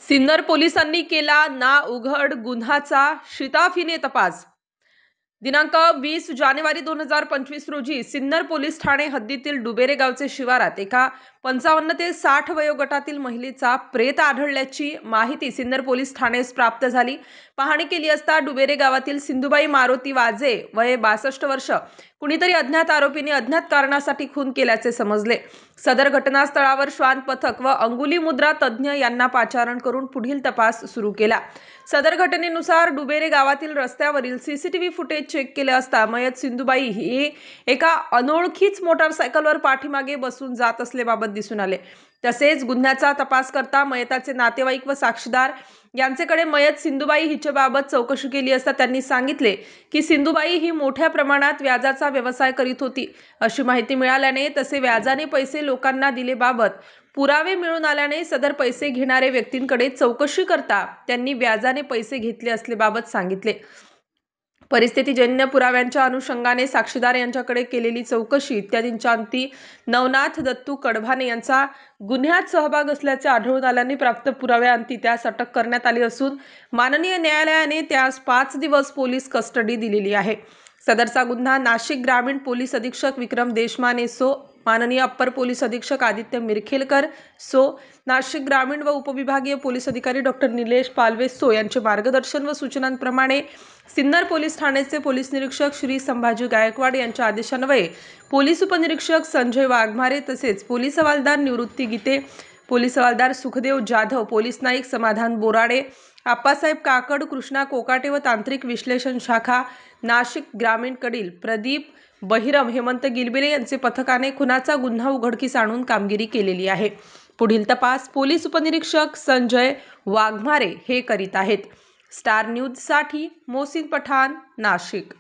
सिन्नर पोलिसांनी केला ना उघड गुन्ह्याचा शिताफीने तपास। दिनांक 20 जानेवारी 2025 रोजी सिन्नर पोलीस ठाणे हद्दीतील डुबेरे गावचे शिवारात एका 55 ते 60 वयोगटातील महिलेचा प्रेत आढळल्याची माहिती सिन्नर पोलीस ठाण्यास प्राप्त झाली। पाहणी केली असता डुबेरे गावातील सिंधुबाई मारुती वाजे वय 62 वर्ष कुणीतरी अज्ञात आरोपीने अज्ञात कारणासाठी खून केल्याचे समजले। सदर घटनास्थळावर श्वान पथक व अंगुली मुद्रा तज्ञ यांना पाचारण करून पुढील तपास सुरू केला। सदर घटनेनुसार डुबेरे गावातील रस्त्यावरील सीसीटीव्ही फुटेज चेक केले असता मयत सिंधुबाई ही एका अनोळखीच मोटारसायकलवर पाठीमागे बसून जात असल्याबाबत दिसून आले। तसेच गुन्ह्याचा तपास करता मयताचे नातेवाईक व साक्षीदार यांच्याकडे मयत सिंधुबाई हिच्याबाबत चौकशी केली असता त्यांनी सांगितले की सिंधुबाई ही मोठ्या प्रमाणात व्याजाचा व्यवसाय करीत होती अशी माहिती मिळाल्याने तसे व्याजाने पैसे लोकांना दिलेबाबत पुरावे मिळून आल्याने सदर पैसे घेणारे व्यक्तींकडे चौकशी करता त्यांनी व्याजाने पैसे घेतले असल्याबाबत सांगितले। परिस्थितीजन्य पुराव्यांच्या अनुषंगाने साक्षीदार यांच्याकडे केलेली चौकशी इत्यादींच्या अंती नवनाथ दत्तू कडभाने यांचा गुन्ह्यात सहभाग असल्याचे आढळून आल्याने प्राप्त पुराव्यांती त्यास अटक करण्यात आली असून माननीय न्यायालयाने त्यास 5 दिवस पोलीस कस्टडी दिलेली आहे। सदरचा गुन्हा नाशिक ग्रामीण पोलीस अधीक्षक विक्रम देशमाने सो, माननीय अप्पर पोलीस अधीक्षक आदित्य मिरखेलकर सो, नाशिक ग्रामीण व उपविभागीय पोलीस अधिकारी डॉक्टर निलेश पालवे सो यांचे मार्गदर्शन व सूचनांप्रमाणे सिन्नर पोलीस ठाण्याचे पोलीस निरीक्षक श्री संभाजी गायकवाड यांच्या आदेशान्वये पोलीस उपनिरीक्षक संजय वाघमारे तसेच पोलीस हवालदार निवृत्ती गीते, पोलीस हवालदार सुखदेव जाधव, पोलीस नाईक समाधान बोराडे, आप्पासाहेब काकड, कृष्णा कोकाटे व तांत्रिक विश्लेषण शाखा नाशिक ग्रामीण कडील प्रदीप बहिरम, हेमंत गिलबिले यांचे पथकाने खुनाचा गुन्हा उघडकीस आणून कामगिरी केलेली आहे। पुढील तपास पोलीस उपनिरीक्षक संजय वाघमारे हे करीत आहेत। स्टार न्यूज साठी मोहसिन पठाण, नाशिक।